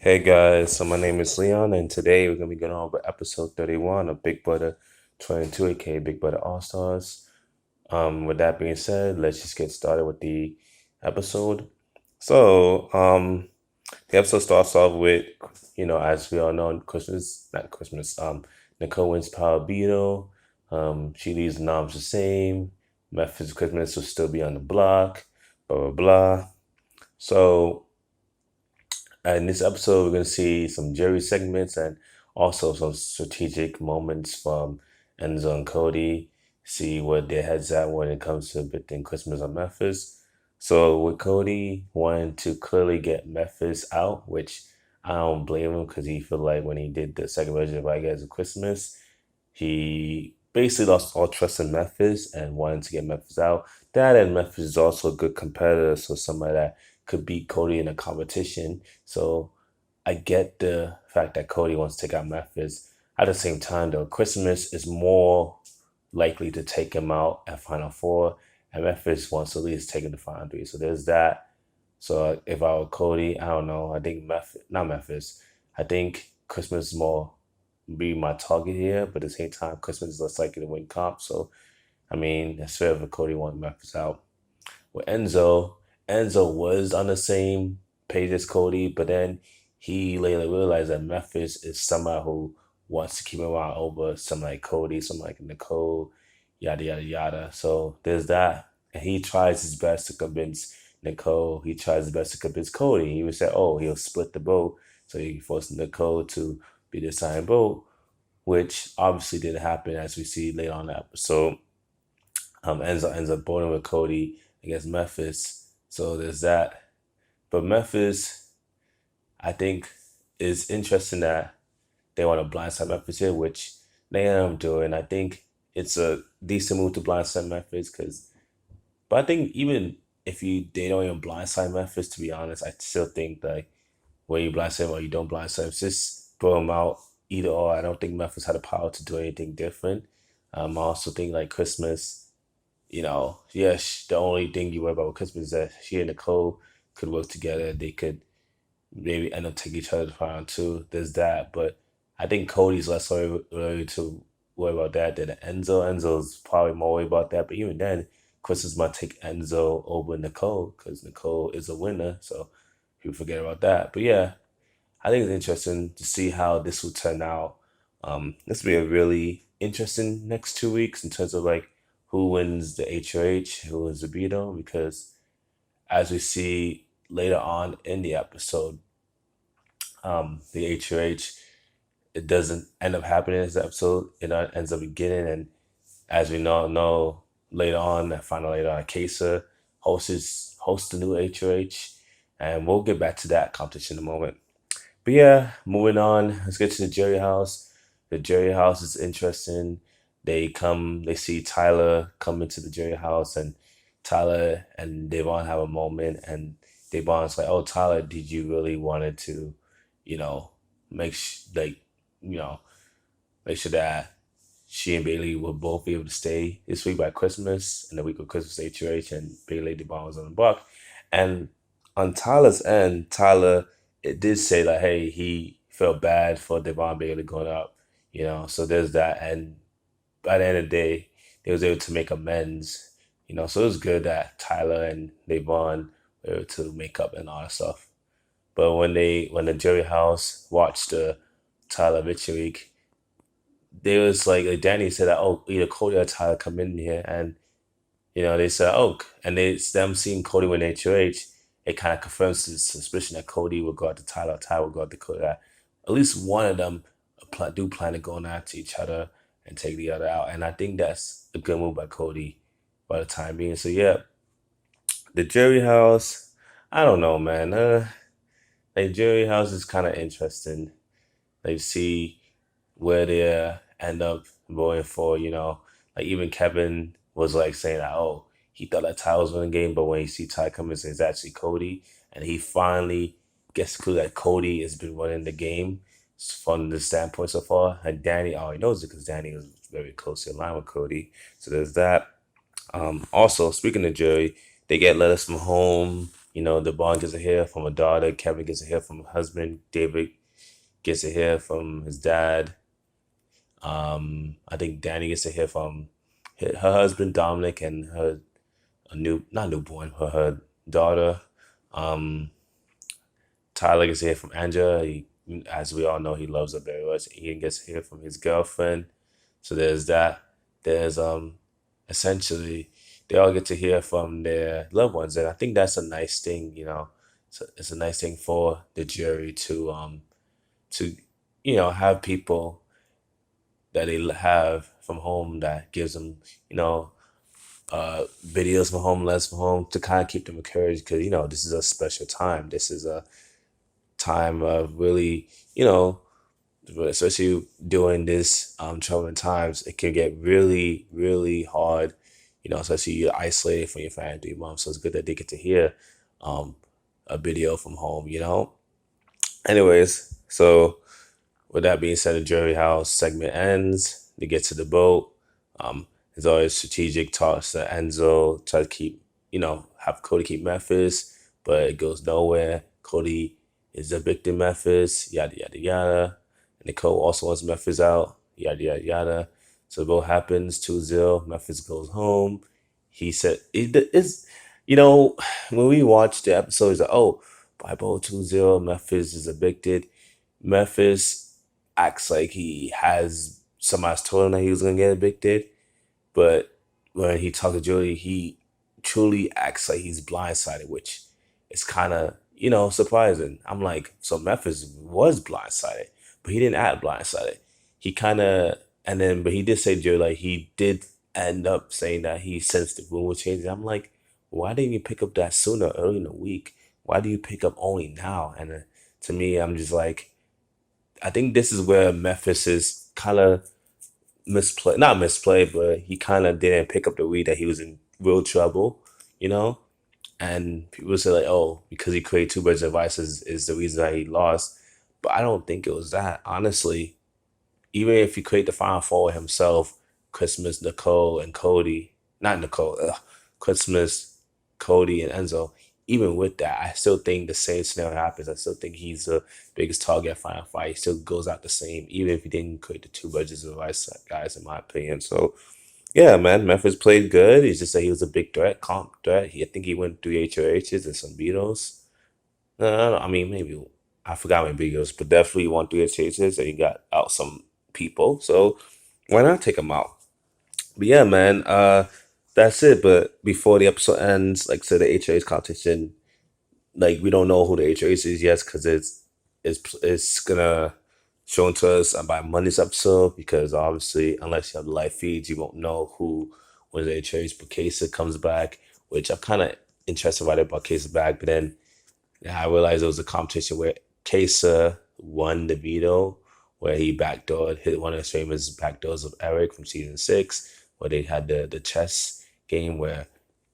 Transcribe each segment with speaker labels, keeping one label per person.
Speaker 1: Hey guys, so my name is Leon, and today we're gonna be going over episode 31 of Big Brother 22, aka Big Brother All Stars. With that being said, let's just get started with the episode. So, the episode starts off with, as we all know, Christmas, not Christmas, Nicole wins Power Beetle. She leaves the noms the same. Memphis Christmas will still be on the block, blah, blah, blah. So, in this episode, we're going to see some jury segments and also some strategic moments from Enzo and Cody, see where their heads at when it comes to between Christmas and Memphis. So, with Cody wanting to clearly get Memphis out, which I don't blame him because he feel like when he did the second version of I Guess Christmas, he basically lost all trust in Memphis and wanted to get Memphis out. That and Memphis is also a good competitor, so somebody that could beat Cody in a competition. So I get the fact that Cody wants to take out Memphis. At the same time, though, Christmas is more likely to take him out at Final Four, and Memphis wants to at least take him to Final Three. So there's that. So if I were Cody, I don't know. I think Memphis, not Memphis. I think Christmas is more be my target here, but at the same time, Christmas is less likely to win comp. So I mean, it's fair for Cody wanting Memphis out. With Enzo was on the same page as Cody, but then he later realized that Memphis is somebody who wants to keep him around over somebody like Cody, somebody like Nicole, yada yada yada. So there's that. And he tries his best to convince Nicole. He tries his best to convince Cody. He would say, oh, he'll split the vote so he can force Nicole to be the assigned vote, which obviously didn't happen as we see later on in the episode. Enzo ends up voting with Cody against Memphis. So there's that. But Memphis, I think, is interesting that they want to blindside Memphis here, which they end up doing. I think it's a decent move to blindside Memphis because, but I think even if they don't even blindside Memphis, to be honest, I still think that whether you blindside him or you don't blindside him, just throw him out either or. I don't think Memphis had the power to do anything different. I also think like Christmas, yes, the only thing you worry about with Christmas is that she and Nicole could work together. They could maybe end up taking each other around too. There's that, but I think Cody's less worried to worry about that than Enzo. Enzo's probably more worried about that, but even then, Christmas might take Enzo over Nicole because Nicole is a winner, so people forget about that. But yeah, I think it's interesting to see how this will turn out. This will be a really interesting next 2 weeks in terms of like who wins the HOH, who wins the Beetle, because as we see later on in the episode, the HOH, it doesn't end up happening in this episode. It ends up beginning, and as we know later on, final later on, Kesa hosts the new HOH, and we'll get back to that competition in a moment. But yeah, moving on. Let's get to the jury house. The jury house is interesting. They see Tyler come into the jury house, and Tyler and Devon have a moment, and Devon's like, "Oh, Tyler, did you really wanted to, you know, make like, you know, make sure that she and Bailey will both be able to stay this week by Christmas and the week of Christmas HOH, and Bailey Devon was on the block, and on Tyler's end, Tyler it did say like, hey, he felt bad for Devon Bailey going up, so there's that. And by the end of the day, they was able to make amends, so it was good that Tyler and Devon were able to make up and all that stuff. But when the jury house watched the Tyler Eviction week, they was like Danny said that, oh, either Cody or Tyler come in here, and they said, oh, and it's them seeing Cody win HOH. It kind of confirms the suspicion that Cody will go out to Tyler, or Tyler will go out to Cody. That at least one of them do plan to go after each other and take the other out. And I think that's a good move by Cody by the time being. So, yeah, the jury house, I don't know, man. The jury house is kind of interesting. They see where they end up going for, like even Kevin was like saying that, oh, he thought that Ty was winning the game, but when you see Ty come in, it's actually Cody, and he finally gets the clue that Cody has been running the game from the standpoint so far. And Danny already knows it because Danny was very closely aligned with Cody. So there's that. Also, speaking of jury, they get letters from home. DeBon gets a hit from a daughter. Kevin gets a hit from a husband. David gets a hit from his dad. I think Danny gets a hit from her husband Dominic and her not newborn, her daughter. Um, Tyler gets a hit from Angela. As we all know, he loves her very much. Ian gets a hit from his girlfriend. So there's that. There's essentially they all get to hear from their loved ones, and I think that's a nice thing. So it's a nice thing for the jury to have people that they have from home that gives them you know videos from home, less from home to kind of keep them encouraged because this is a special time. This is a time of really especially during this troubling times, it can get really, really hard. Especially you're isolated from your family 3 months. So it's good that they get to hear um, a video from home. Anyways, so with that being said, the jury house segment ends. They get to the boat. There's always strategic talks that Enzo tries to keep, have Cody keep Memphis, but it goes nowhere. Cody is evicting Memphis, yada, yada, yada. And Nicole also wants Memphis out, yada, yada, yada. So the vote happens 2-0. Memphis goes home. He said, when we watched the episode, he's like, oh, by vote 2-0, Memphis is evicted. Memphis acts like he has somebody's told him that he was gonna get evicted, but when he talked to Julie, he truly acts like he's blindsided, which is kind of surprising. I'm like, so Memphis was blindsided, but he didn't act blindsided. He kind of but he did say Julie like he did end up saying that he sensed the room was changing. I'm like, why didn't you pick up that sooner, early in the week? Why do you pick up only now? And to me, I'm just like, I think this is where Memphis is kind of misplayed, not misplayed, but he kind of didn't pick up the weed that he was in real trouble, you know? And people say, like, oh, because he created two birds of advice is the reason that he lost. But I don't think it was that. Honestly, even if he create the final four himself, Christmas, Nicole, and Cody, not Nicole, Christmas, Cody, and Enzo, even with that, I still think the same scenario happens. I still think he's the biggest target at Final Fight. He still goes out the same, even if he didn't create the two budgets of rice guys, in my opinion. So, yeah, man, Memphis played good. He's just that he was a big threat, comp threat. I think he went 3 HOHs and some beatles. No, I mean, maybe, I forgot my beatles, but definitely won 3 HOHs and he got out some people. So, why not take him out? But yeah, man, that's it. But before the episode ends, like I said, the HOH competition, like we don't know who the HOH is yet because it's gonna shown to us by Monday's episode because obviously unless you have the live feeds, you won't know who wins the HOH. But Kesa comes back, which I'm kind of interested about it about Kesa back. But then yeah, I realized it was a competition where Kesa won the veto, where he backdoored hit one of his famous backdoors of Eric from season 6, where they had the chess game where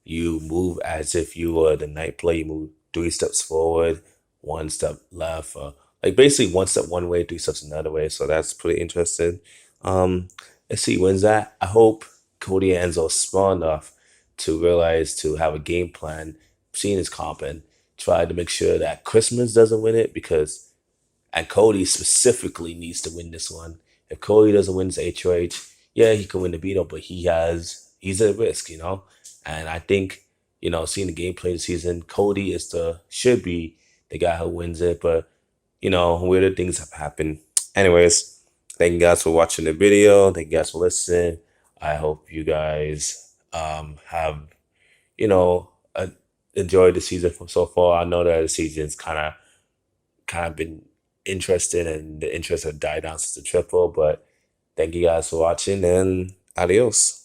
Speaker 1: you move as if you were the knight player. You move 3 steps forward, 1 step left, like basically 1 step one way, 3 steps another way. So that's pretty interesting. Um, let's see, when's that? I hope Cody and Enzo are smart enough to realize to have a game plan, seeing his comp and try to make sure that Christmas doesn't win it because and Cody specifically needs to win this one. If Cody doesn't win this HOH, yeah, he can win the beat but he's at risk. And I think, seeing the gameplay this season, Cody should be the guy who wins it, but weirder things have happened. Anyways, thank you guys for watching the video. Thank you guys for listening. I hope you guys have, you know, uh, enjoyed the season from so far. I know that the season's kind of been interesting and the interest have died down since the triple. But thank you guys for watching and adios.